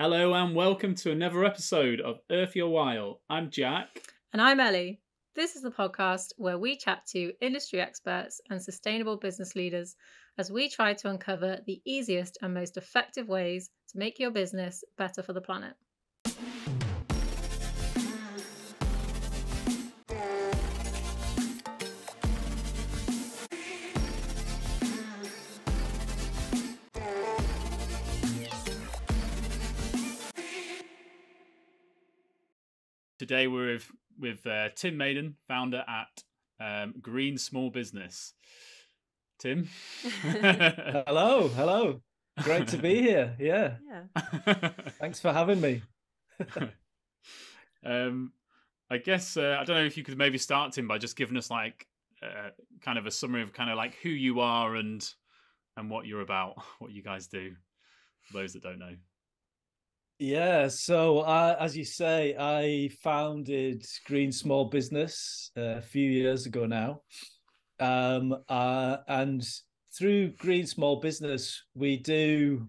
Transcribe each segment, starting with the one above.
Hello and welcome to another episode of Earth Your While. I'm Jack. And I'm Ellie. This is the podcast where we chat to industry experts and sustainable business leaders as we try to uncover the easiest and most effective ways to make your business better for the planet. Today we're with Tim Maiden, founder at Green Small Business. Tim? Hello. Great to be here. Yeah. Thanks for having me. I guess, I don't know if you could maybe start, Tim, by just giving us kind of a summary of kind of like who you are and what you're about, what you guys do, for those that don't know. Yeah, so as you say, I founded Green Small Business a few years ago now. And through Green Small Business, we do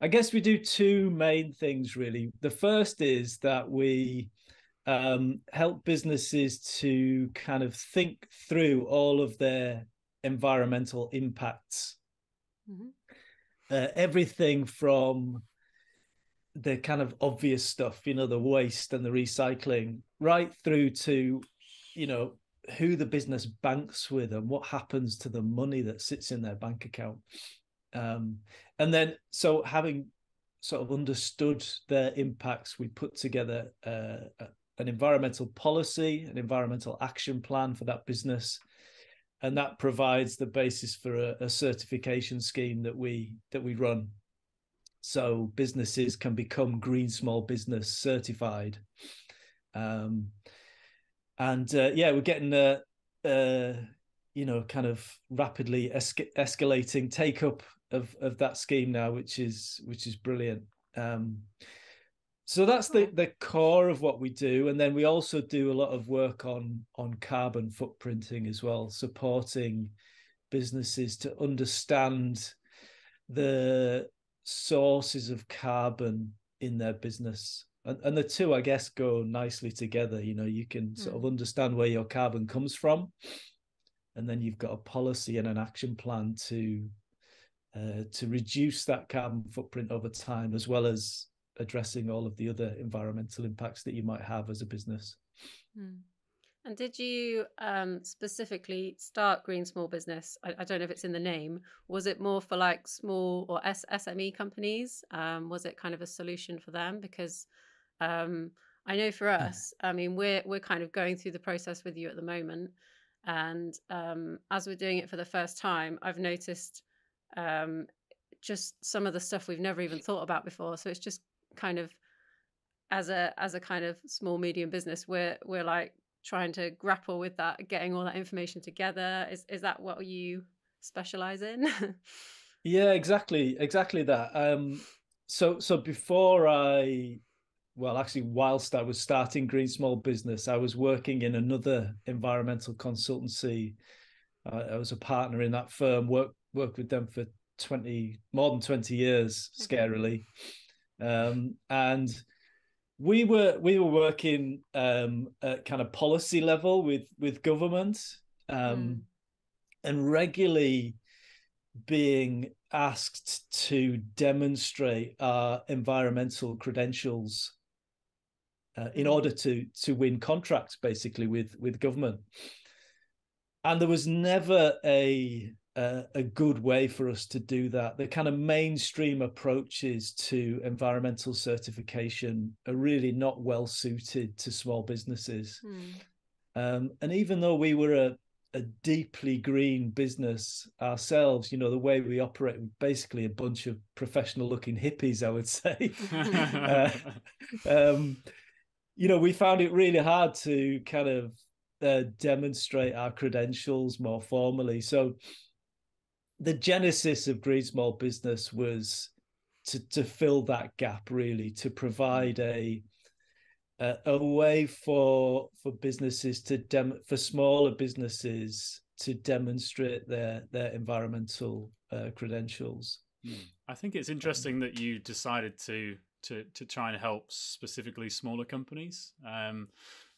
two main things, really. The first is that we help businesses to kind of think through all of their environmental impacts. Mm-hmm. Everything from the kind of obvious stuff, the waste and the recycling, right through to, who the business banks with and what happens to the money that sits in their bank account. And then, so having sort of understood their impacts, we put together an environmental policy, an environmental action plan for that business. And that provides the basis for a certification scheme that we run. So businesses can become Green Small Business certified. We're getting kind of rapidly escalating take up of that scheme now, which is brilliant. So that's the core of what we do. And then we also do a lot of work on carbon footprinting as well, supporting businesses to understand the sources of carbon in their business. And the two, I guess, go nicely together. You can sort of understand where your carbon comes from, and then you've got a policy and an action plan to reduce that carbon footprint over time, as well as addressing all of the other environmental impacts that you might have as a business. And did you specifically start Green Small Business? I don't know if it's in the name. Was it more for like small or SME companies? Was it kind of a solution for them? Because I know for us, I mean, we're kind of going through the process with you at the moment. And as we're doing it for the first time, I've noticed just some of the stuff we've never even thought about before. So it's just kind of as a kind of small, medium business, we're like trying to grapple with that, getting all that information together. Is that what you specialize in? Yeah, exactly that. So before whilst I was starting Green Small Business, I was working in another environmental consultancy. I was a partner in that firm, worked with them for more than 20 years, scarily. And we were working at kind of policy level with government, and regularly being asked to demonstrate our environmental credentials in order to win contracts, basically with government. And there was never a good way for us to do that. The kind of mainstream approaches to environmental certification are really not well suited to small businesses. And even though we were a deeply green business ourselves, the way we operate, basically a bunch of professional looking hippies, I would say. We found it really hard to kind of demonstrate our credentials more formally. So the genesis of Green Small Business was to fill that gap, really, to provide a way for businesses for smaller businesses to demonstrate their environmental credentials. I think it's interesting that you decided to to try and help specifically smaller companies.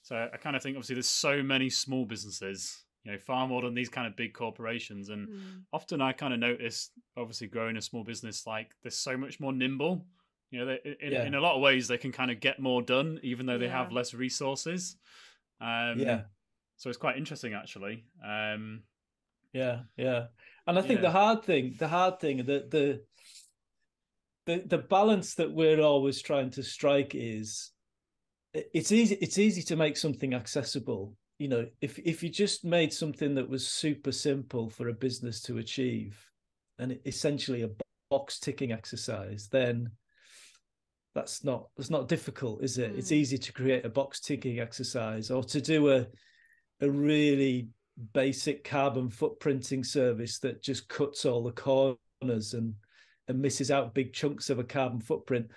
So I kind of think obviously there's so many small businesses, far more than these kind of big corporations. And often I kind of notice, obviously growing a small business, like they're so much more nimble. In a lot of ways, they can kind of get more done, even though they have less resources. So it's quite interesting, actually. And I think the hard thing, the balance that we're always trying to strike is, it's easy to make something accessible. If you just made something that was super simple for a business to achieve, and essentially a box ticking exercise, then that's not difficult, is it? It's easy to create a box ticking exercise, or to do a really basic carbon footprinting service that just cuts all the corners and misses out big chunks of a carbon footprint.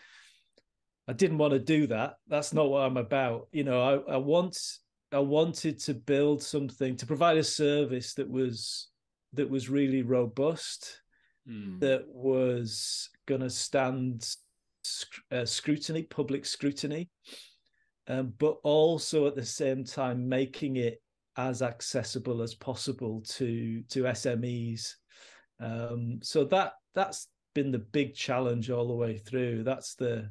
I didn't want to do that. That's not what I'm about. I wanted to build something, to provide a service that was really robust, that was going to stand scrutiny, public scrutiny, but also at the same time making it as accessible as possible to SMEs. So that's been the big challenge all the way through. That's the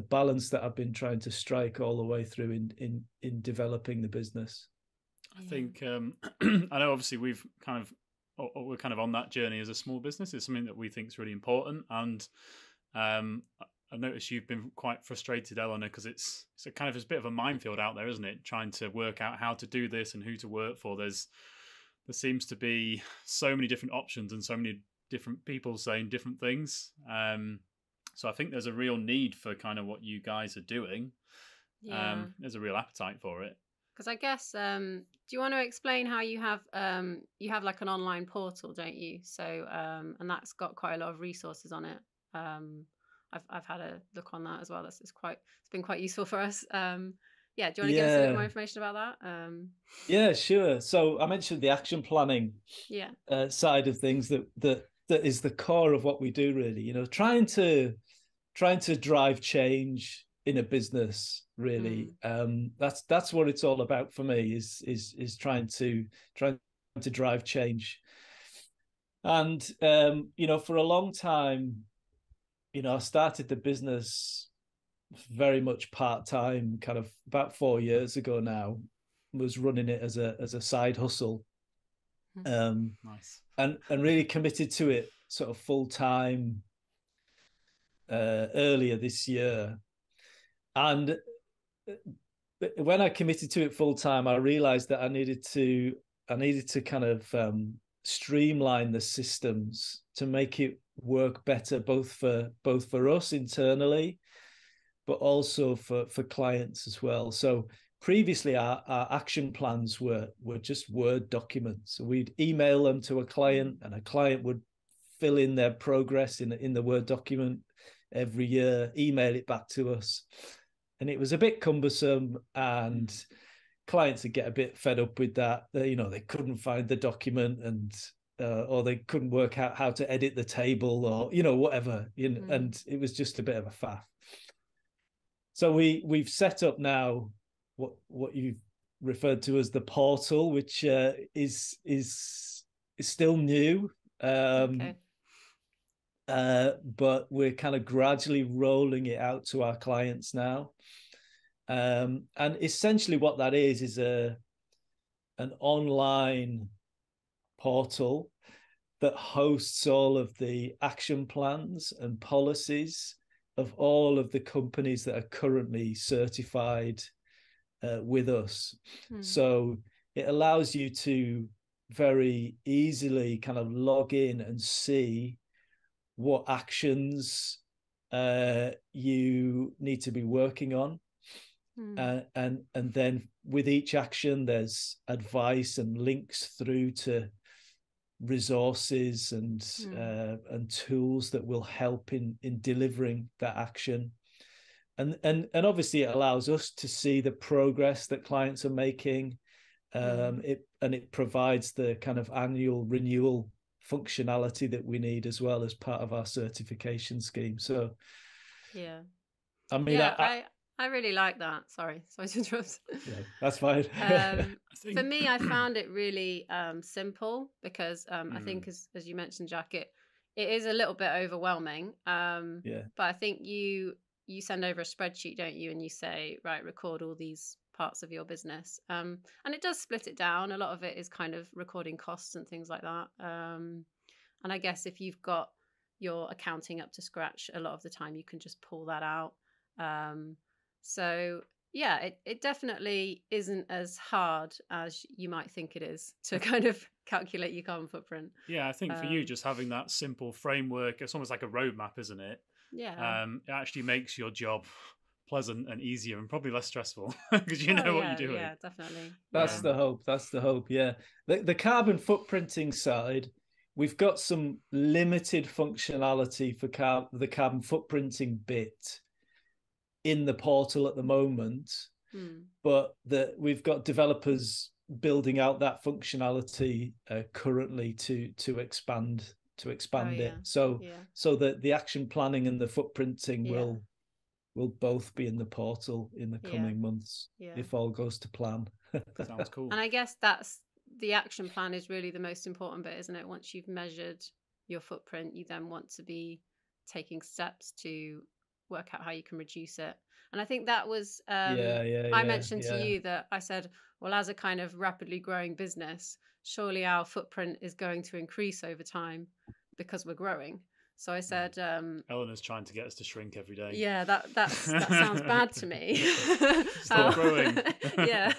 balance that I've been trying to strike all the way through in developing the business. I think I know obviously we're kind of on that journey as a small business. It's something that we think is really important, and I noticed you've been quite frustrated, Eleanor, because it's a bit of a minefield out there, isn't it? Trying to work out how to do this and who to work for. There seems to be so many different options and so many different people saying different things. So I think there's a real need for kind of what you guys are doing. There's a real appetite for it. Because I guess, do you want to explain how you have like an online portal, don't you? So and that's got quite a lot of resources on it. I've had a look on that as well. It's been quite useful for us. Do you want to give us a bit more information about that? Yeah, sure. So I mentioned the action planning side of things that is the core of what we do, really. Trying to drive change in a business, really. That's what it's all about for me, is trying to drive change. And for a long time, I started the business very much part-time, kind of about 4 years ago now. Was running it as a side hustle. Nice. And really committed to it sort of full-time earlier this year. And when I committed to it full-time, I realized that I needed to kind of streamline the systems to make it work better, both for us internally, but also for clients as well. So previously our action plans were just Word documents. So we'd email them to a client, and a client would fill in their progress in the Word document every year, email it back to us. And it was a bit cumbersome, and clients would get a bit fed up with that. They couldn't find the document, and or they couldn't work out how to edit the table, or whatever. And it was just a bit of a faff. So we've set up now what you've referred to as the portal, which is still new. But we're kind of gradually rolling it out to our clients now. And essentially what that is an online portal that hosts all of the action plans and policies of all of the companies that are currently certified with us. So it allows you to very easily kind of log in and see what actions you need to be working on. And then with each action, there's advice and links through to resources and tools that will help in delivering that action. And obviously it allows us to see the progress that clients are making. It provides the kind of annual renewal functionality that we need as well as part of our certification scheme. So Yeah. I mean, Yeah, I really like that. Sorry to interrupt. yeah, that's fine. For me, I found it really simple because I think, Mm. as you mentioned, Jack, it is a little bit overwhelming. Yeah. But I think you send over a spreadsheet, don't you? And you say, right, record all these parts of your business. And it does split it down. A lot of it is kind of recording costs and things like that. And I guess if you've got your accounting up to scratch, a lot of the time you can just pull that out. So yeah, it definitely isn't as hard as you might think it is to kind of calculate your carbon footprint. Yeah, I think for you, just having that simple framework, it's almost like a roadmap, isn't it? Yeah. It actually makes your job pleasant and easier and probably less stressful because you know what yeah, you're doing. Yeah, definitely. That's the hope. That's the hope. Yeah. The carbon footprinting side, we've got some limited functionality for the carbon footprinting bit in the portal at the moment, but we've got developers building out that functionality currently to expand it. So that the action planning and the footprinting will both be in the portal in the coming months if all goes to plan. Sounds cool. And I guess that's the action plan is really the most important bit, isn't it? Once you've measured your footprint, you then want to be taking steps to work out how you can reduce it. And I think that was I mentioned to you that I said, well, as a kind of rapidly growing business, surely our footprint is going to increase over time because we're growing. So I said, Eleanor's trying to get us to shrink every day. Yeah, that sounds bad to me. Still growing. Yeah.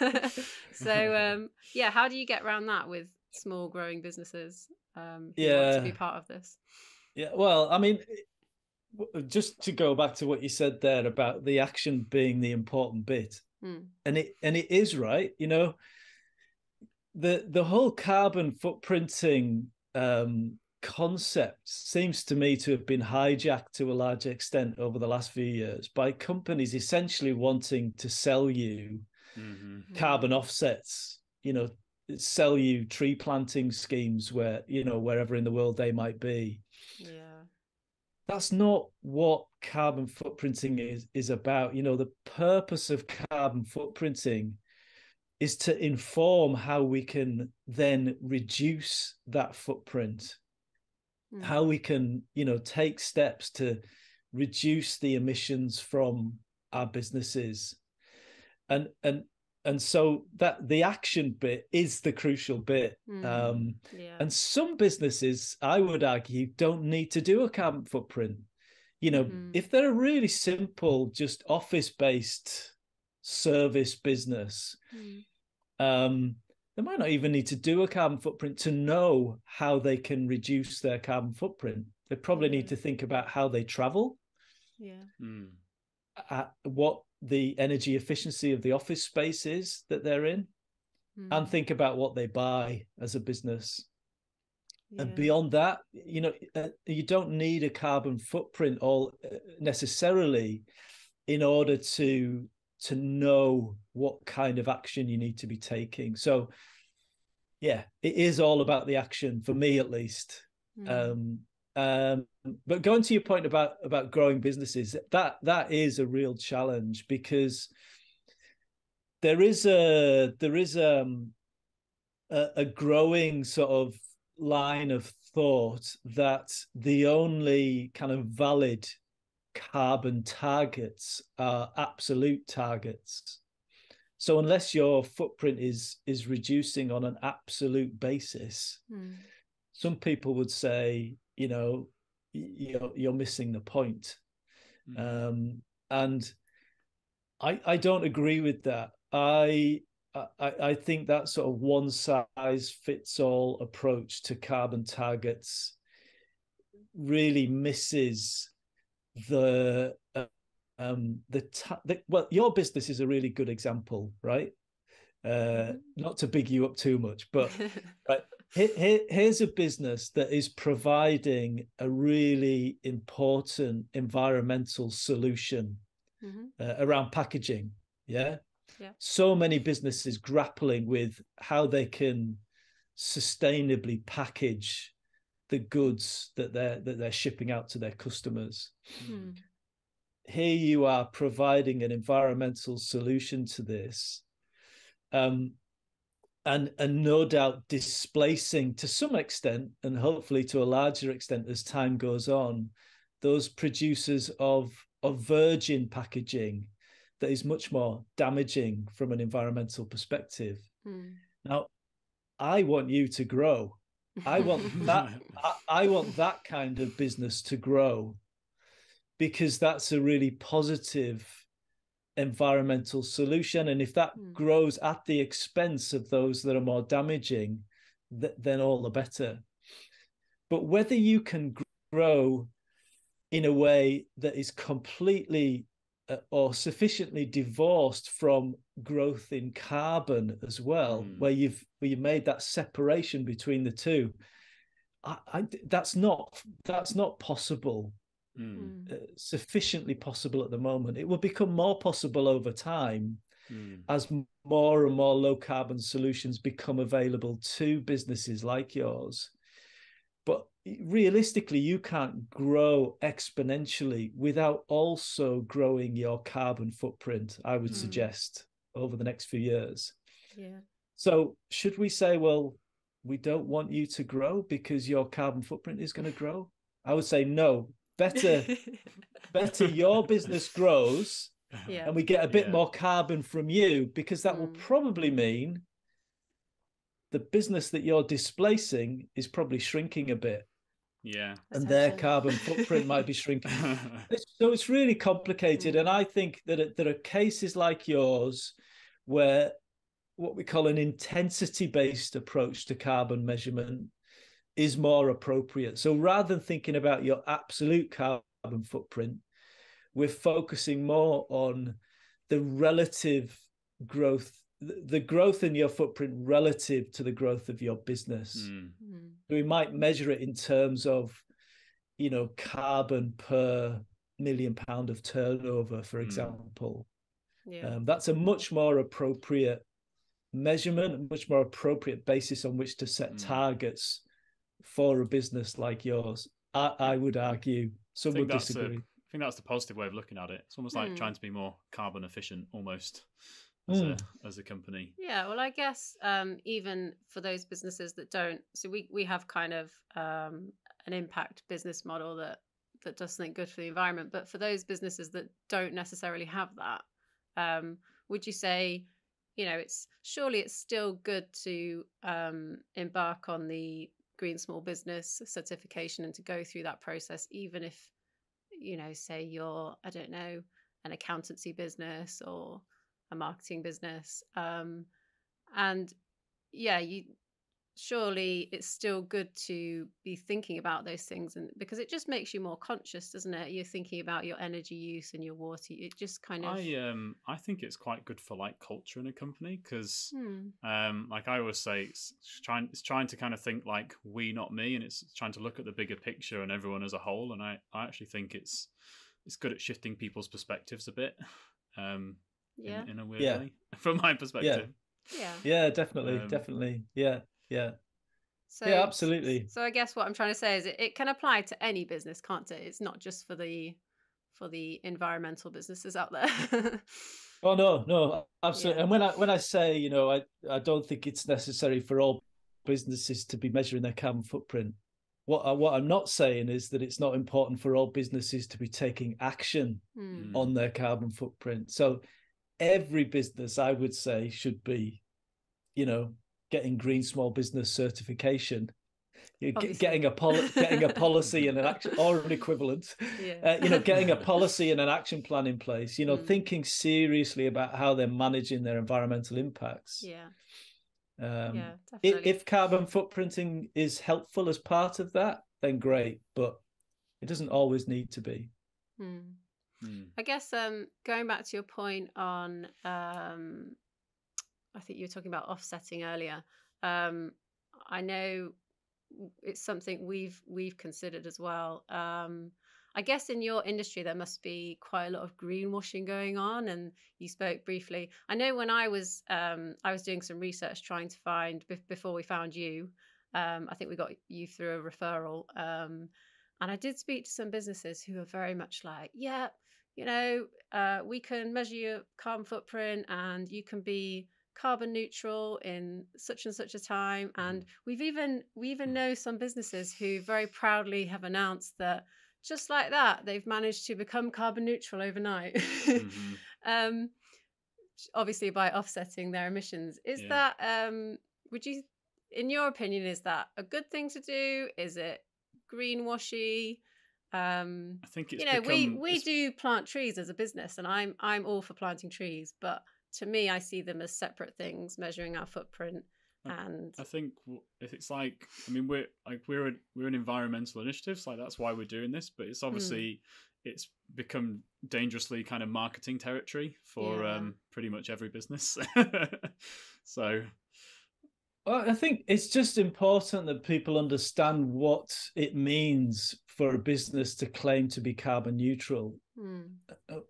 So how do you get around that with small growing businesses who want to be part of this? Yeah, well, I mean, just to go back to what you said there about the action being the important bit, and it is right. You know, the whole carbon footprinting concept seems to me to have been hijacked to a large extent over the last few years by companies essentially wanting to sell you carbon offsets, you know, sell you tree planting schemes where, you know, wherever in the world they might be. Yeah. That's not what carbon footprinting is about. You know, the purpose of carbon footprinting is to inform how we can then reduce that footprint, how we can, you know, take steps to reduce the emissions from our businesses. And so that the action bit is the crucial bit. And some businesses, I would argue, don't need to do a carbon footprint. You know, if they're a really simple, just office-based service business, they might not even need to do a carbon footprint to know how they can reduce their carbon footprint. They probably need to think about how they travel, what the energy efficiency of the office space is that they're in, and think about what they buy as a business. And beyond that, you know, you don't need a carbon footprint all necessarily in order to know what kind of action you need to be taking. So yeah, it is all about the action for me, at least. But going to your point about growing businesses, that is a real challenge, because there is a growing sort of line of thought that the only kind of valid carbon targets are absolute targets. So unless your footprint is reducing on an absolute basis, some people would say, you know, you're missing the point. And I don't agree with that. I think that sort of one size fits all approach to carbon targets really misses well, your business is a really good example, right? Not to big you up too much, but right, here's a business that is providing a really important environmental solution around packaging. Yeah. So many businesses grappling with how they can sustainably package the goods that they're shipping out to their customers. here you are providing an environmental solution to this, and no doubt displacing to some extent, and hopefully to a larger extent as time goes on, those producers of virgin packaging that is much more damaging from an environmental perspective. Now, I want you to grow. I want that. I want that kind of business to grow, because that's a really positive environmental solution. And if that grows at the expense of those that are more damaging, then all the better. But whether you can grow in a way that is completely or sufficiently divorced from growth in carbon as well, where you've made that separation between the two, that's not possible. Sufficiently possible at the moment. It will become more possible over time as more and more low carbon solutions become available to businesses like yours. But realistically, you can't grow exponentially without also growing your carbon footprint, I would suggest, over the next few years. Yeah. So should we say, well, we don't want you to grow because your carbon footprint is going to grow? I would say no. Better your business grows, and we get a bit more carbon from you, because that will probably mean the business that you're displacing is probably shrinking a bit. Yeah. And their carbon footprint might be shrinking. So it's really complicated. And I think that there are cases like yours where what we call an intensity-based approach to carbon measurement is more appropriate. So rather than thinking about your absolute carbon footprint, we're focusing more on the relative growth, the growth in your footprint relative to the growth of your business. We might measure it in terms of, carbon per £1 million of turnover, for example. That's a much more appropriate measurement, a much more appropriate basis on which to set targets for a business like yours. I would argue. Some would disagree. I think that's the positive way of looking at it. It's almost like trying to be more carbon efficient, almost, as a company. Yeah, well, I guess even for those businesses that don't, so we have kind of an impact business model that does something good for the environment. But for those businesses that don't necessarily have that, would you say, it's still good to embark on the Green Small Business certification and to go through that process, even if, say you're, I don't know, an accountancy business or a marketing business. And surely it's still good to be thinking about those things, and because it just makes you more conscious, doesn't it? You're thinking about your energy use and your water. It just kind of. I think it's quite good for like culture in a company, because like I always say, it's trying to kind of think like we, not me, and it's trying to look at the bigger picture and everyone as a whole. And I actually think it's good at shifting people's perspectives a bit. In a weird way, from my perspective. Yeah, definitely. Yeah. So, yeah, absolutely. So I guess what I'm trying to say is it can apply to any business, can't it? It's not just for the environmental businesses out there. Oh no, absolutely. And when I say, I don't think it's necessary for all businesses to be measuring their carbon footprint. What I'm not saying is that it's not important for all businesses to be taking action on their carbon footprint. So every business, I would say, should be, getting Green Small Business certification, getting a policy and an action, or an equivalent, getting a policy and an action plan in place, thinking seriously about how they're managing their environmental impacts. Definitely. If carbon footprinting is helpful as part of that, then great, but it doesn't always need to be. I guess going back to your point on I think you were talking about offsetting earlier. I know it's something we've considered as well. I guess in your industry there must be quite a lot of greenwashing going on, and you spoke briefly. I know when I was doing some research trying to find before we found you. I think we got you through a referral, and I did speak to some businesses who are very much like, we can measure your carbon footprint and you can be carbon neutral in such and such a time. And we even know some businesses who very proudly have announced that just like that, they've managed to become carbon neutral overnight. Obviously by offsetting their emissions. Is that, would you, in your opinion, is that a good thing to do? Is it greenwashy? I think it's we do plant trees as a business, and I'm all for planting trees, but to me, I see them as separate things, measuring our footprint. And I think it's like, I mean, we're an environmental initiative, so that's why we're doing this. But it's obviously it's become dangerously kind of marketing territory for pretty much every business. So, well, I think it's just important that people understand what it means for a business to claim to be carbon neutral.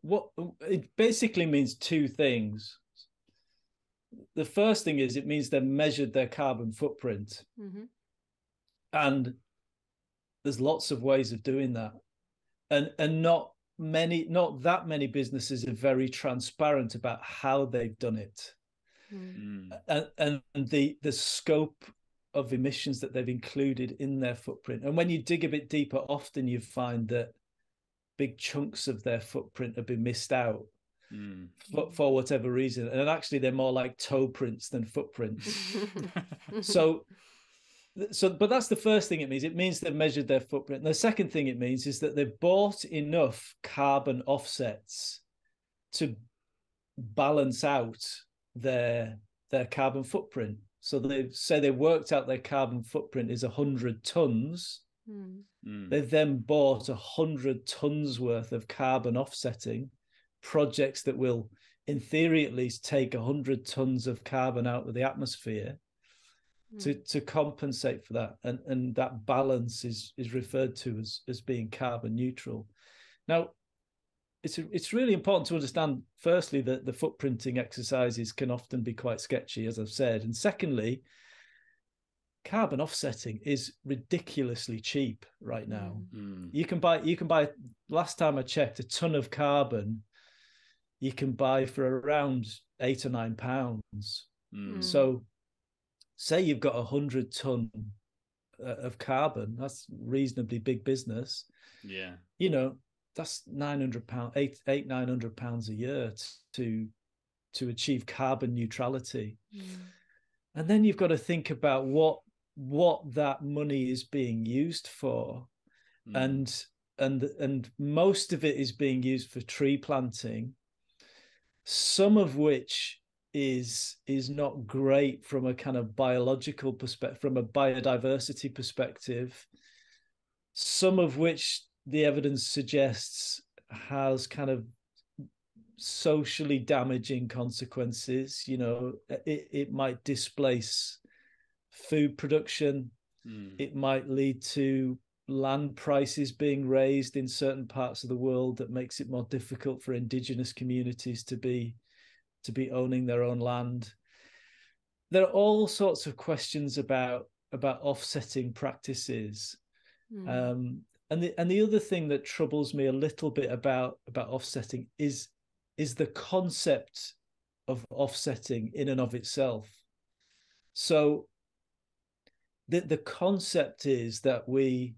What it basically means two things. The first thing is it means they've measured their carbon footprint. And there's lots of ways of doing that. And not that many businesses are very transparent about how they've done it. And the scope of emissions that they've included in their footprint. And when you dig a bit deeper, often you find that big chunks of their footprint have been missed out for whatever reason. And actually, they're more like toe prints than footprints. But that's the first thing it means. It means they've measured their footprint. And the second thing it means is that they've bought enough carbon offsets to balance out their carbon footprint. So they say they worked out their carbon footprint is 100 tons. They've then bought 100 tons worth of carbon offsetting projects that will, in theory at least, take 100 tons of carbon out of the atmosphere to compensate for that. And that balance is referred to as being carbon neutral. Now, it's really important to understand, firstly, that the footprinting exercises can often be quite sketchy, as I've said. And secondly, carbon offsetting is ridiculously cheap right now. You can buy, last time I checked, a ton of carbon you can buy for around £8 or £9. So say you've got 100 ton of carbon, that's reasonably big business. That's £900, £900 a year to achieve carbon neutrality. And then you've got to think about what that money is being used for. And most of it is being used for tree planting, some of which is not great from a kind of biological perspective, from a biodiversity perspective, some of which the evidence suggests has kind of socially damaging consequences. It might displace food production. It might lead to land prices being raised in certain parts of the world that makes it more difficult for indigenous communities to be owning their own land. There are all sorts of questions about offsetting practices. And the other thing that troubles me a little bit about offsetting is the concept of offsetting in and of itself. So the concept is that we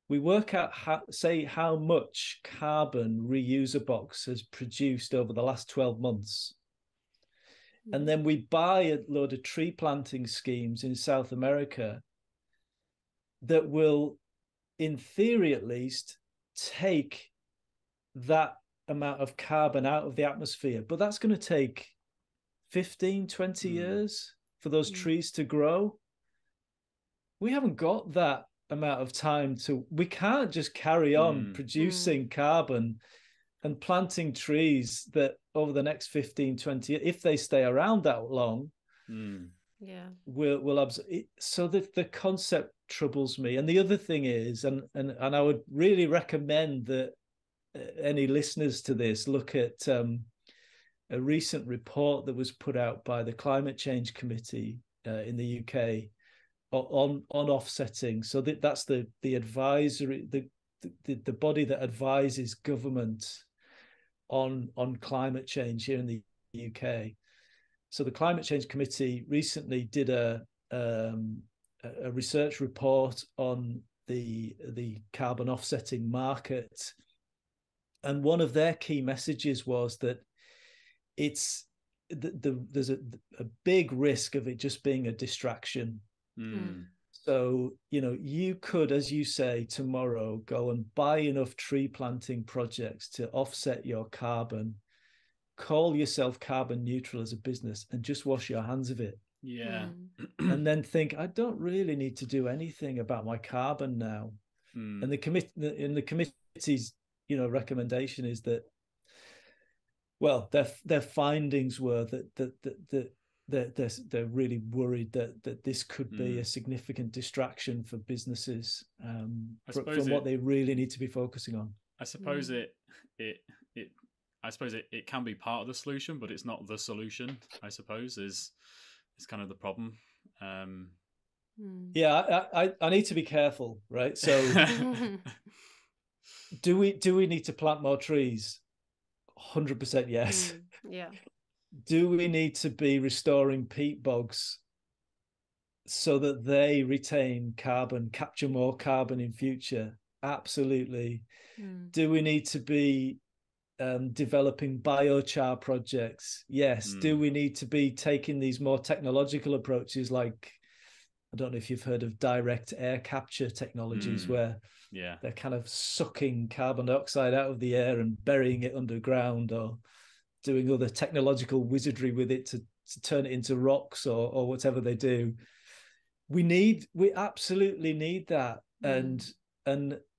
work out how much carbon Reuse a Box has produced over the last 12 months. And then we buy a load of tree planting schemes in South America that will, in theory at least, take that amount of carbon out of the atmosphere. But that's going to take 15, 20 years for those trees to grow. We haven't got that amount of time we can't just carry on producing carbon and planting trees that over the next 15, 20 years, if they stay around that long, will absorb it. So the concept troubles me. And the other thing is, and I would really recommend that any listeners to this look at a recent report that was put out by the Climate Change Committee in the UK on offsetting. So that's the advisory, the body that advises government on climate change here in the UK. So the Climate Change Committee recently did a research report on the carbon offsetting market, and one of their key messages was that there's a big risk of it just being a distraction. So, you could, as you say, tomorrow go and buy enough tree planting projects to offset your carbon, call yourself carbon neutral as a business, and just wash your hands of it. Yeah. And then think, I don't really need to do anything about my carbon now. And the committee's, recommendation is that, well, their findings were that they're really worried that this could be a significant distraction for businesses from what they really need to be focusing on. I suppose it can be part of the solution, but it's not the solution. I suppose is kind of the problem. Yeah, I need to be careful, right? So, do we need to plant more trees? 100% yes. Yeah. Do we need to be restoring peat bogs so that they retain carbon, capture more carbon in future? Absolutely. Do we need to be developing biochar projects? Yes. Do we need to be taking these more technological approaches, like, I don't know if you've heard of direct air capture technologies, where they're kind of sucking carbon dioxide out of the air and burying it underground, or doing other technological wizardry with it to turn it into rocks or whatever they do. We absolutely need that. And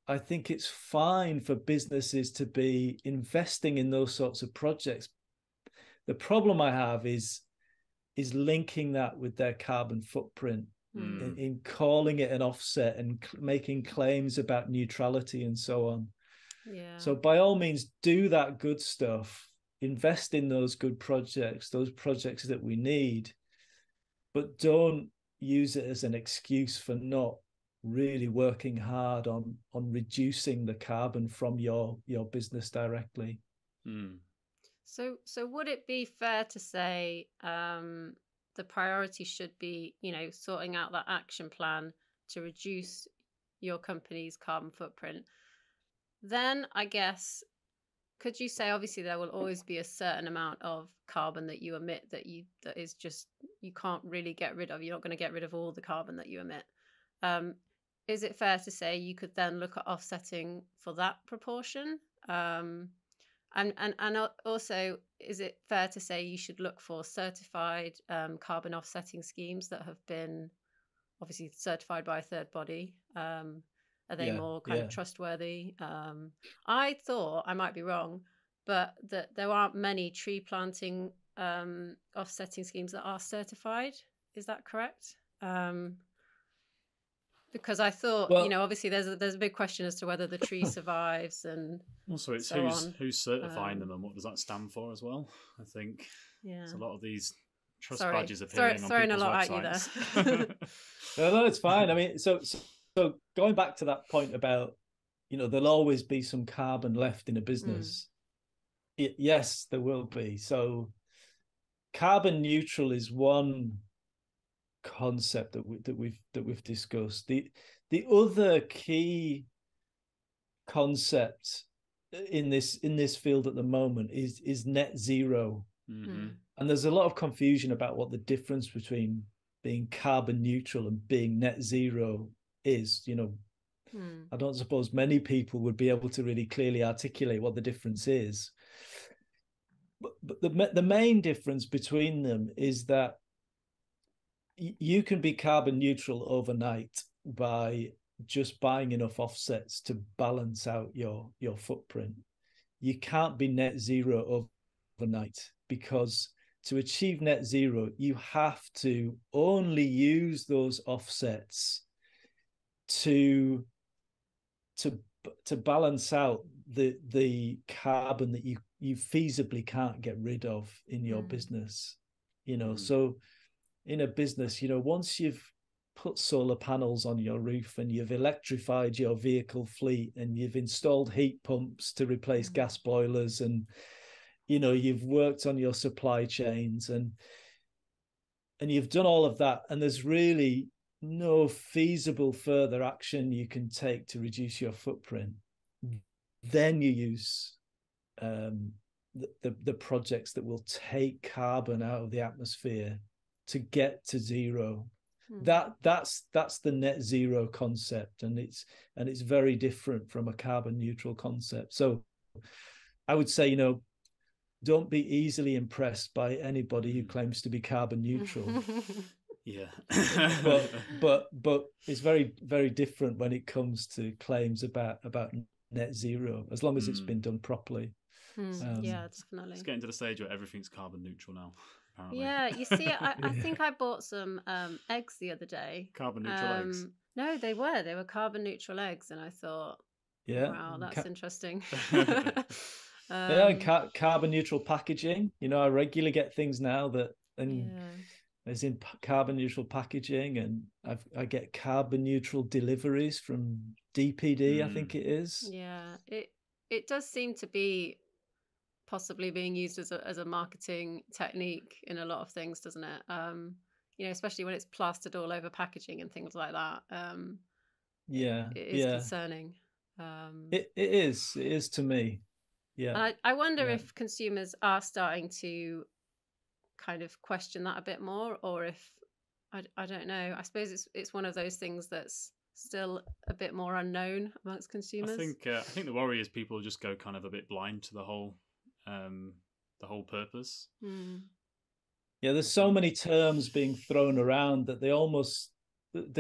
I think it's fine for businesses to be investing in those sorts of projects. The problem I have is linking that with their carbon footprint, in calling it an offset and making claims about neutrality and so on. Yeah. So by all means, do that good stuff. Invest in those good projects, those projects that we need, but don't use it as an excuse for not really working hard on reducing the carbon from your business directly. So would it be fair to say the priority should be, sorting out that action plan to reduce your company's carbon footprint? Then I guess, could you say, obviously there will always be a certain amount of carbon that you emit that is just, you can't really get rid of. You're not going to get rid of all the carbon that you emit. Is it fair to say you could then look at offsetting for that proportion? And also, is it fair to say you should look for certified carbon offsetting schemes that have been obviously certified by a third body? Are they more kind of trustworthy? I thought, I might be wrong, but that there aren't many tree planting offsetting schemes that are certified. Is that correct? Because I thought, obviously there's a big question as to whether the tree survives, and also it's who's certifying them and what does that stand for as well. I think there's a lot of these trust badges appearing on people's websites. No, it's fine. I mean, so going back to that point about, there'll always be some carbon left in a business. Yes, there will be. So carbon neutral is one concept that we've discussed. The other key concept in this field at the moment is net zero. And there's a lot of confusion about what the difference between being carbon neutral and being net zero is. I don't suppose many people would be able to really clearly articulate what the difference is. But the main difference between them is that you can be carbon neutral overnight by just buying enough offsets to balance out your footprint. You can't be net zero overnight, because to achieve net zero, you have to only use those offsets to balance out the carbon that you feasibly can't get rid of in your business. So in a business, once you've put solar panels on your roof and you've electrified your vehicle fleet and you've installed heat pumps to replace gas boilers, and you've worked on your supply chains and you've done all of that, and there's really no feasible further action you can take to reduce your footprint, then you use the projects that will take carbon out of the atmosphere to get to zero. That's the net zero concept, and it's very different from a carbon neutral concept. So I would say, don't be easily impressed by anybody who claims to be carbon neutral. Yeah. but it's very, very different when it comes to claims about net zero, as long as it's been done properly. Yeah, definitely. It's getting to the stage where everything's carbon neutral now, apparently. Yeah, you see, I think I bought some eggs the other day. Carbon neutral eggs? No, they were carbon neutral eggs, and I thought, yeah, wow, that's interesting. Carbon neutral packaging. I regularly get things now that is in carbon neutral packaging, and I get carbon neutral deliveries from DPD, I think it is. Yeah, it does seem to be possibly being used as a marketing technique in a lot of things, doesn't it? Especially when it's plastered all over packaging and things like that. It is concerning. It is to me. Yeah. And I wonder if consumers are starting to kind of question that a bit more, or if I don't know. I suppose it's one of those things that's still a bit more unknown amongst consumers. I think the worry is people just go kind of a bit blind to the whole purpose. Yeah, there's so many terms being thrown around that they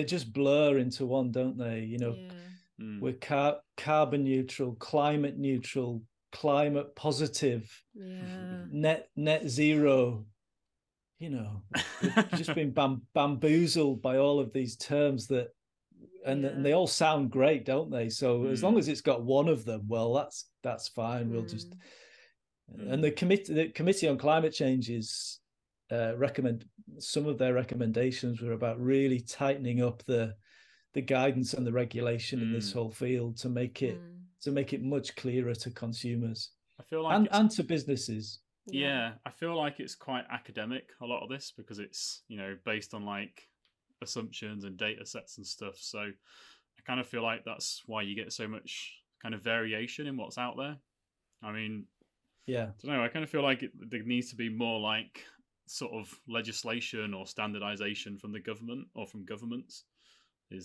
just blur into one, don't they? We're carbon neutral, climate neutral, climate positive, net zero. We've just been bamboozled by all of these terms and they all sound great, don't they? So as long as it's got one of them, well, that's fine. We'll just and the committee on climate change is some of their recommendations were about really tightening up the guidance and the regulation in this whole field to make it much clearer to consumers. I feel like and to businesses. Yeah, I feel like it's quite academic, a lot of this, because it's based on like assumptions and data sets and stuff. So I kind of feel like that's why you get so much kind of variation in what's out there. I mean, I don't know. I kind of feel like there needs to be more like sort of legislation or standardization from the government or from governments. I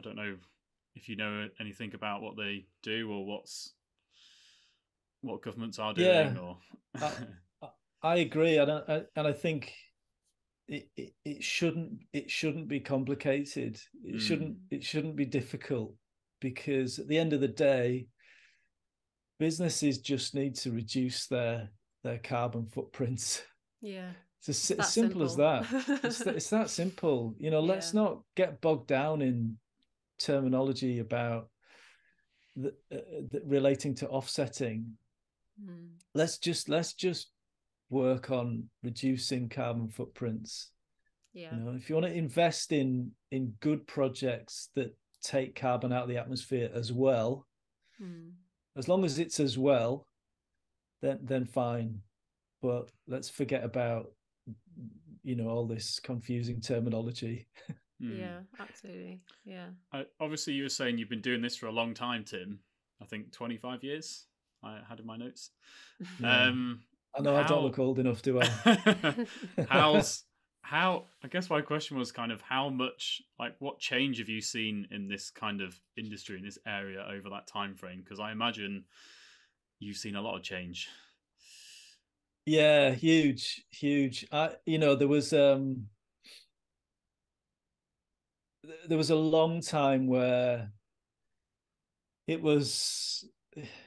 don't know if you know anything about what they do or what governments are doing. Or I agree, and I think it shouldn't be complicated. It shouldn't be difficult, because at the end of the day, businesses just need to reduce their carbon footprints. Yeah. It's as simple as that. It's that simple. Let's not get bogged down in terminology about relating to offsetting. Let's just work on reducing carbon footprints. If you want to invest in good projects that take carbon out of the atmosphere as well, as long as it's as well, then fine. But let's forget about all this confusing terminology. Yeah, absolutely. Yeah. Obviously, you were saying you've been doing this for a long time, Tim. I think 25 years. I had in my notes. I know I don't look old enough, do I? I guess my question was kind of how much, like, what change have you seen in this kind of industry, in this area over that time frame? Because I imagine you've seen a lot of change. Yeah, huge. There was a long time where it was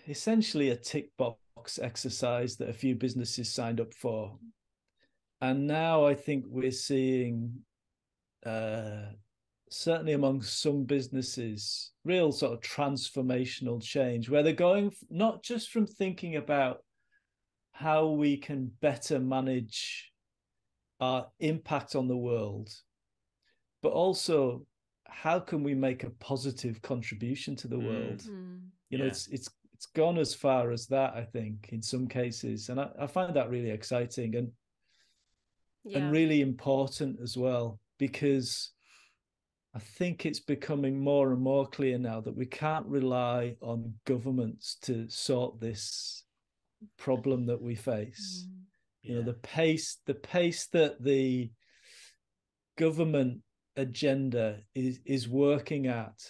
essentially a tick box exercise that a few businesses signed up for. And now I think we're seeing, certainly among some businesses, real sort of transformational change, where they're going not just from thinking about how we can better manage our impact on the world, but also how can we make a positive contribution to the world. It's it's gone as far as that, I think, in some cases, and I find that really exciting and really important as well, because I think it's becoming more and more clear now that we can't rely on governments to sort this problem that we face. You know, the pace that the government agenda is working at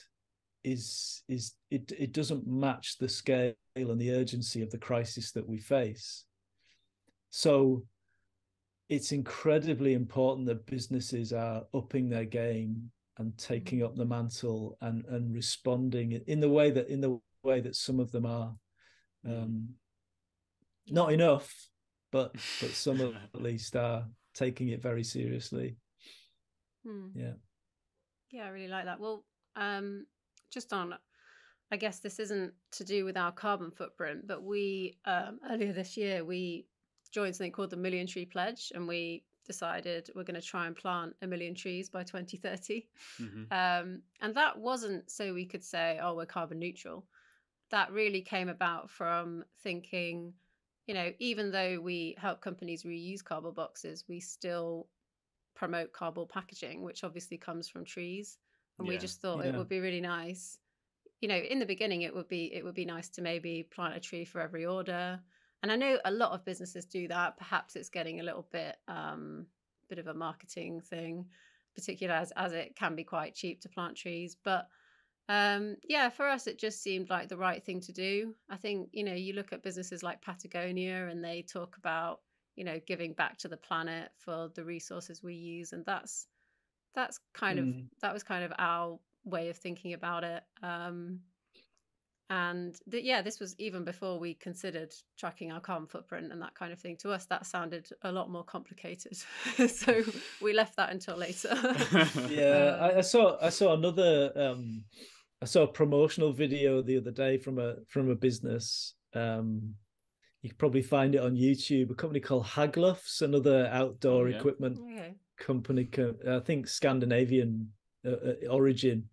it doesn't match the scale and the urgency of the crisis that we face. So it's incredibly important that businesses are upping their game and taking up the mantle and responding in the way that some of them are. Not enough, but some at least are taking it very seriously. Yeah, I really like that. Well, just on, I guess this isn't to do with our carbon footprint, but we earlier this year we joined something called the Million Tree Pledge, and we decided we're going to try and plant 1 million trees by 2030. And that wasn't so we could say, oh, we're carbon neutral. That really came about from thinking, you know, even though we help companies reuse cardboard boxes, we still promote cardboard packaging, which obviously comes from trees. And we just thought it would be really nice. You know, in the beginning, it would be nice to maybe plant a tree for every order. And I know a lot of businesses do that. Perhaps it's getting a little bit of a marketing thing, particularly as it can be quite cheap to plant trees. But for us, it just seemed like the right thing to do. I think, you know, you look at businesses like Patagonia and they talk about, you know, giving back to the planet for the resources we use. And that was kind of our way of thinking about it. This was even before we considered tracking our carbon footprint and that kind of thing. To us, that sounded a lot more complicated, so we left that until later. I saw another. I saw a promotional video the other day from a business. You can probably find it on YouTube. A company called Haglufs, another outdoor equipment company. I think Scandinavian origin.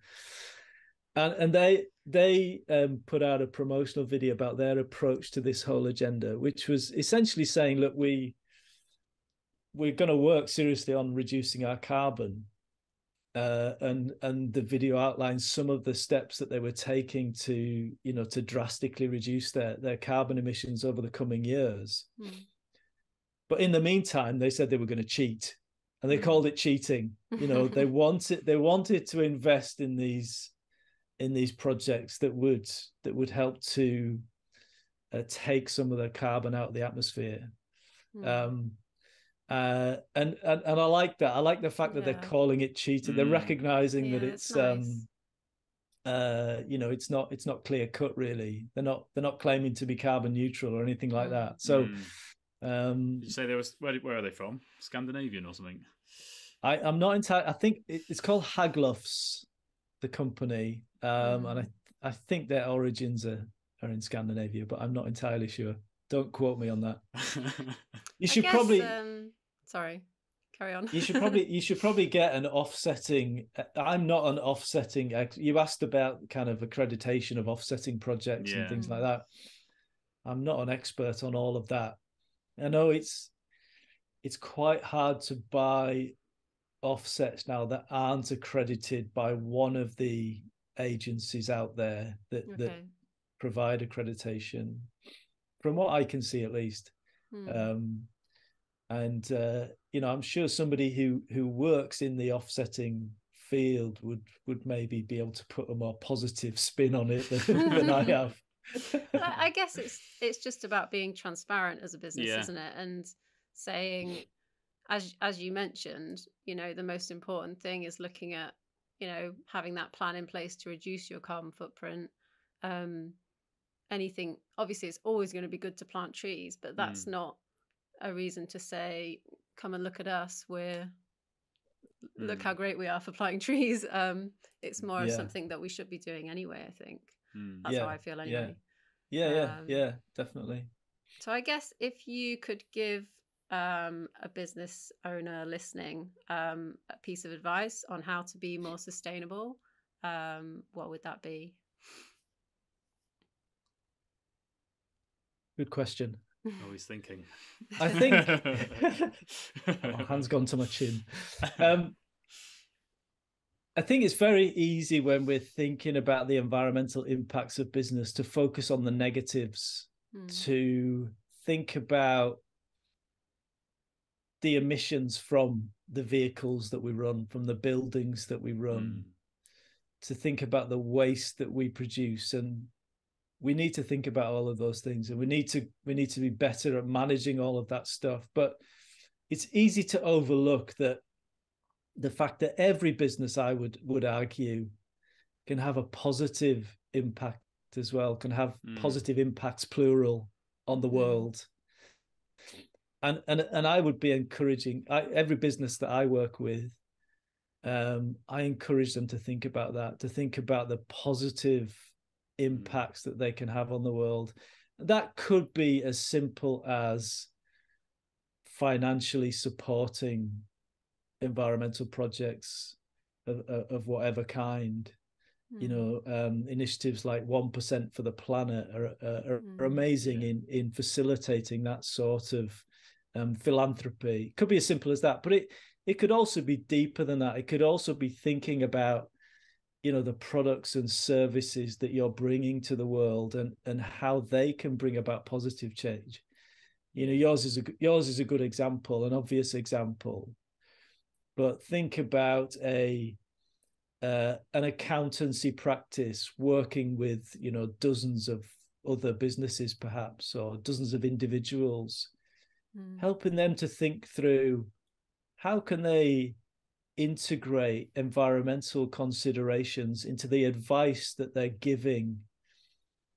And they put out a promotional video about their approach to this whole agenda, which was essentially saying, look, we're going to work seriously on reducing our carbon, and the video outlines some of the steps that they were taking to drastically reduce their carbon emissions over the coming years. But in the meantime, they said they were going to cheat, and they called it cheating. You know, they wanted to invest in these projects that would help to take some of the carbon out of the atmosphere. And I like that. I like the fact that they're calling it cheating. They're recognizing that it's nice. It's not clear cut really. They're not claiming to be carbon neutral or anything like that. So did you say there was where are they from? Scandinavian or something? I'm not entirely. I think it's called Haglufs, the company, and I think their origins are in Scandinavia, but I'm not entirely sure. Don't quote me on that. You should probably. Sorry, carry on. you should probably get an offsetting. I'm not an offsetting. You asked about kind of accreditation of offsetting projects and things like that. I'm not an expert on all of that. I know it's quite hard to buy offsets now that aren't accredited by one of the agencies out there that provide accreditation, from what I can see at least. I'm sure somebody who works in the offsetting field would maybe be able to put a more positive spin on it than I have. I guess it's just about being transparent as a business, isn't it? And saying, as you mentioned, you know, the most important thing is looking at, you know, having that plan in place to reduce your carbon footprint. Anything, obviously, it's always going to be good to plant trees, but that's not a reason to say, come and look at us. Look how great we are for planting trees. It's more of something that we should be doing anyway, I think. That's how I feel anyway. Yeah, definitely. So I guess if you could give a business owner listening a piece of advice on how to be more sustainable, what would that be? Good question. Always thinking. I think my hand's gone to my chin. I think it's very easy when we're thinking about the environmental impacts of business to focus on the negatives, to think about the emissions from the vehicles that we run, from the buildings that we run, to think about the waste that we produce. And we need to think about all of those things, and we need to be better at managing all of that stuff. But it's easy to overlook that the fact that every business, I would argue, can have a positive impact as well, can have positive impacts, plural, on the world. And I would be encouraging every business that I work with, I encourage them to think about that, to think about the positive impacts that they can have on the world. That could be as simple as financially supporting environmental projects of whatever kind. Initiatives like 1% for the planet are amazing in facilitating that sort of philanthropy. It could be as simple as that, but it could also be deeper than that. It could also be thinking about the products and services that you're bringing to the world, and how they can bring about positive change. Yours is a good example, an obvious example. But think about an accountancy practice working with dozens of other businesses, perhaps, or dozens of individuals, helping them to think through how can they integrate environmental considerations into the advice that they're giving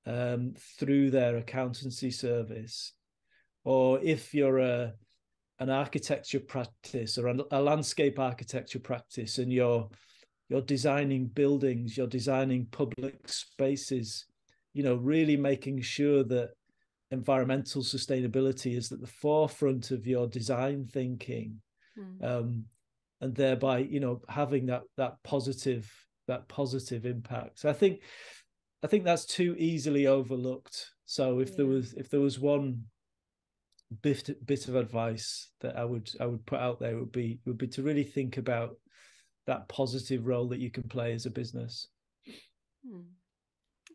through their accountancy service. Or if you're an architecture practice or a landscape architecture practice, and you're designing buildings, you're designing public spaces, really making sure that environmental sustainability is at the forefront of your design thinking. And thereby, having that positive impact. So I think that's too easily overlooked. So if there was one bit of advice that I would put out there, would be to really think about that positive role that you can play as a business.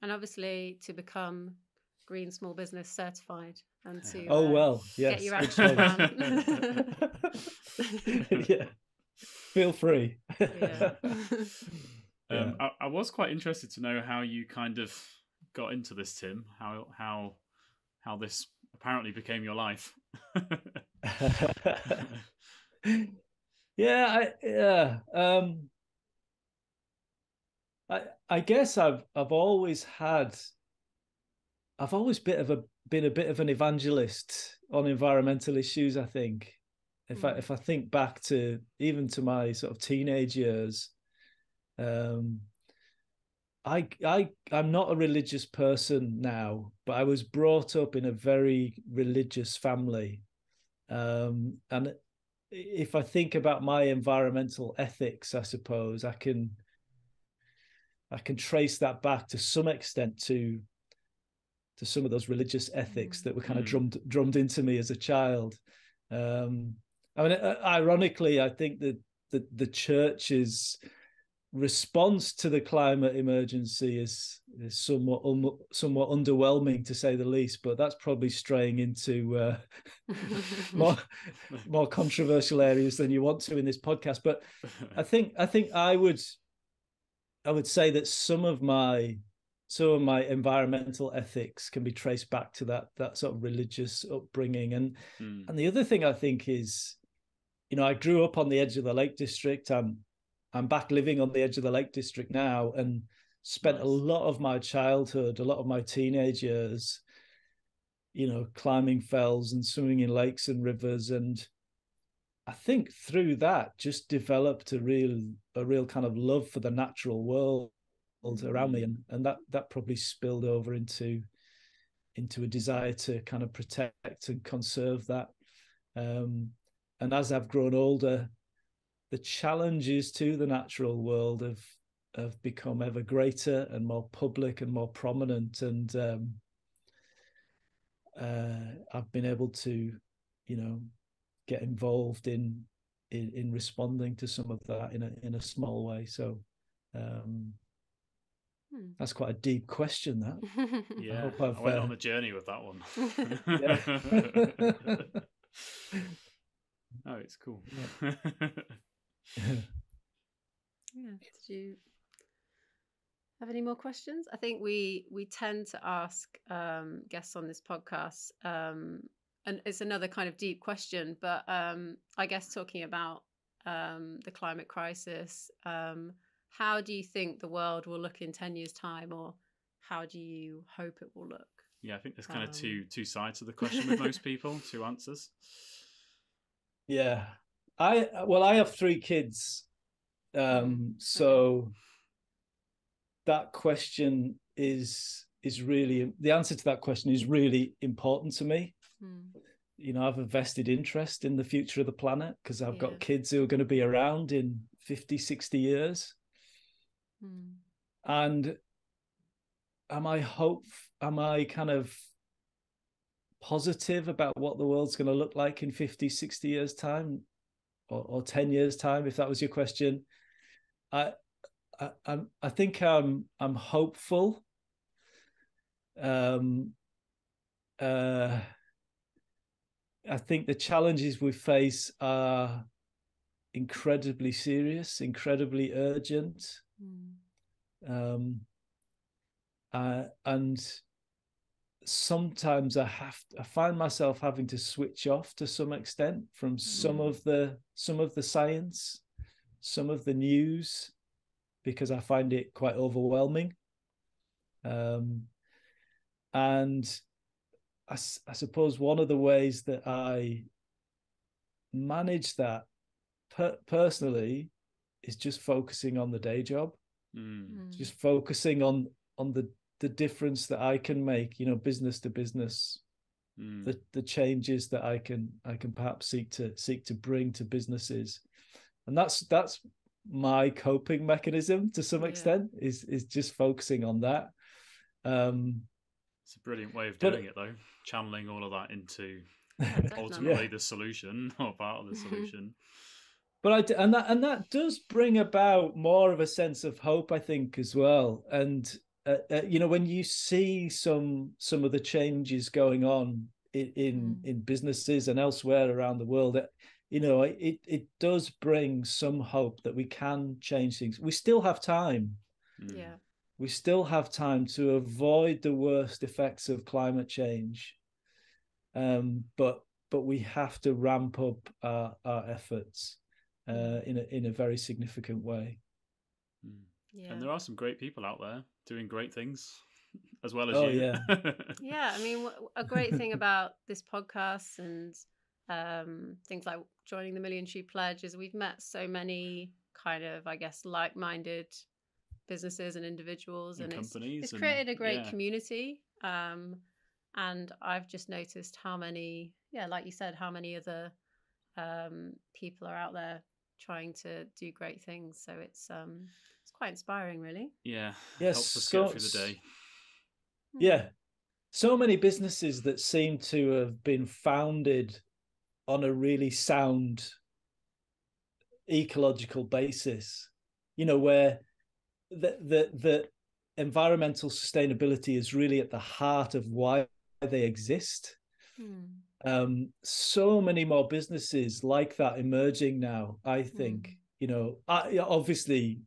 And obviously to become Green Small Business certified, and to yes, get your action plan. Yeah. Feel free. I was quite interested to know how you kind of got into this, Tim. How this apparently became your life. I guess I've always been a bit of an evangelist on environmental issues. I think if I think back to even to my sort of teenage years, I'm not a religious person now, but I was brought up in a very religious family, and if I think about my environmental ethics, I suppose I can trace that back to some extent to some of those religious ethics that were kind of drummed into me as a child. Ironically, I think that the church's response to the climate emergency is somewhat underwhelming, to say the least. But that's probably straying into more controversial areas than you want to in this podcast. But I think I would say that some of my environmental ethics can be traced back to that sort of religious upbringing. And the other thing I think is, I grew up on the edge of the Lake District. I'm back living on the edge of the Lake District now, and spent a lot of my childhood, a lot of my teenage years, climbing fells and swimming in lakes and rivers. And I think through that just developed a real kind of love for the natural world around me, and that probably spilled over into a desire to kind of protect and conserve that. And as I've grown older, the challenges to the natural world have become ever greater and more public and more prominent. And I've been able to, get involved in responding to some of that in a small way. So that's quite a deep question, that. Yeah, I hope I went on a journey with that one. Yeah. Oh, it's cool. Yeah. Did you have any more questions? I think we tend to ask guests on this podcast, and it's another kind of deep question, but I guess talking about the climate crisis, how do you think the world will look in 10 years' time, or how do you hope it will look? Yeah, I think there's kind of two sides to the question with most people, two answers. Yeah. I have 3 kids. So that question is really, the answer to that question is really important to me. I have a vested interest in the future of the planet because I've got kids who are going to be around in 50, 60 years. And am I kind of positive about what the world's going to look like in 50, 60 years time, or 10 years time, if that was your question? I think I'm hopeful. I think the challenges we face are incredibly serious, incredibly urgent. And sometimes I find myself having to switch off to some extent from some of the science, some of the news, because I find it quite overwhelming. And I suppose one of the ways that I manage that personally is just focusing on the day job, just focusing on the difference that I can make, business to business, the changes that I can perhaps seek to bring to businesses, and that's my coping mechanism to some extent, is just focusing on that. It's a brilliant way of doing it, though, channeling all of that into ultimately the solution, or part of the solution. But that does bring about more of a sense of hope, I think, as well. And when you see some of the changes going on in businesses and elsewhere around the world, it does bring some hope that we can change things. We still have time. We still have time to avoid the worst effects of climate change, but we have to ramp up our efforts in a very significant way. And there are some great people out there doing great things, as well as you. Yeah, I mean, a great thing about this podcast and things like joining the Million Tree Pledge is we've met so many kind of, I guess, like-minded businesses and individuals, and it's created a great community. And I've just noticed how many, like you said, how many other people are out there trying to do great things. So it's quite inspiring, really. Helps us get through the day. So many businesses that seem to have been founded on a really sound ecological basis, where the environmental sustainability is really at the heart of why they exist. So many more businesses like that emerging now, I think. Obviously,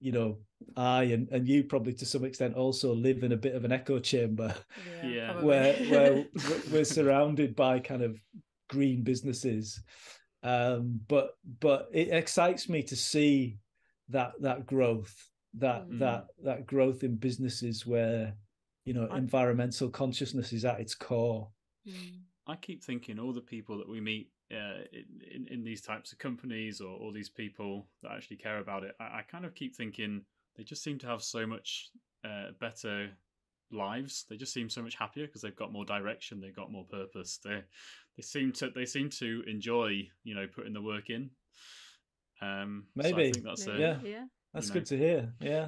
I and you probably to some extent also live in a bit of an echo chamber, where we're surrounded by kind of green businesses, but it excites me to see that growth, that growth in businesses where environmental consciousness is at its core. I keep thinking all the people that we meet in these types of companies, or all these people that actually care about it, I kind of keep thinking they just seem to have so much better lives. They just seem so much happier because they've got more direction, they've got more purpose. They seem to enjoy, putting the work in. Maybe. So I think that's that's good to hear. Yeah.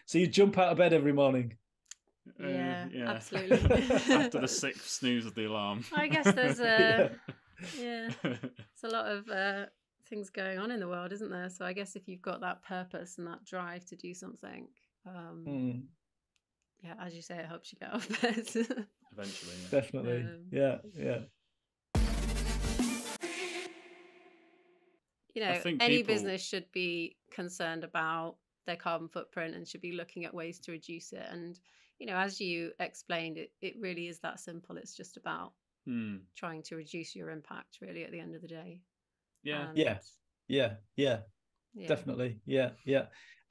So you jump out of bed every morning? Yeah, Yeah. absolutely. After the sixth snooze of the alarm. I guess there's Yeah. there's a lot of things going on in the world, isn't there? So I guess if you've got that purpose and that drive to do something, yeah, as you say, it helps you get out of bed. Eventually, yeah. Definitely. Yeah. You I know, think any people- business should be concerned about their carbon footprint and should be looking at ways to reduce it. And, you know, as you explained, it really is that simple. It's just about trying to reduce your impact, really, at the end of the day. Yeah. And, Yeah. Definitely. Yeah.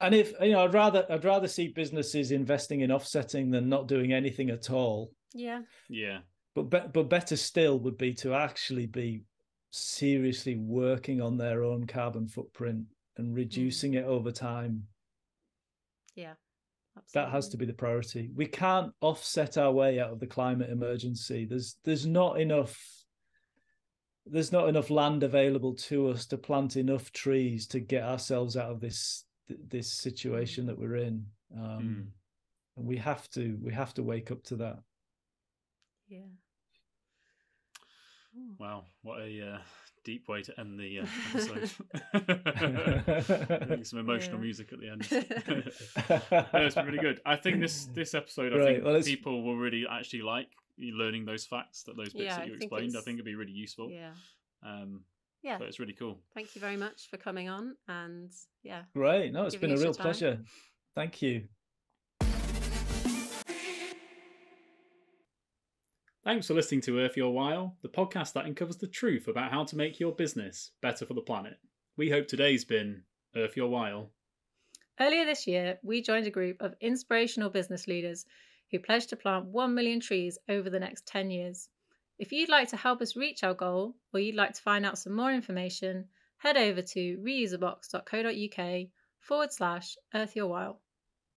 And if I'd rather see businesses investing in offsetting than not doing anything at all. Yeah. But better still would be to actually be seriously working on their own carbon footprint and reducing it over time. Yeah. Absolutely. That has to be the priority. We can't offset our way out of the climate emergency. There's not enough land available to us to plant enough trees to get ourselves out of this situation that we're in. And we have to wake up to that. Yeah. Wow, what a deep way to end the episode. Some emotional music at the end. No, it's been really good. I think this episode, I think people will really actually like learning those facts, those bits that you explained. I think it'd be really useful. Yeah. So it's really cool. Thank you very much for coming on, and great. No, it's been a real pleasure. Thank you. Thanks for listening to Earth Your While, the podcast that uncovers the truth about how to make your business better for the planet. We hope today's been Earth Your While. Earlier this year, we joined a group of inspirational business leaders who pledged to plant 1 million trees over the next 10 years. If you'd like to help us reach our goal, or you'd like to find out some more information, head over to reuserbox.co.uk/Earth Your While.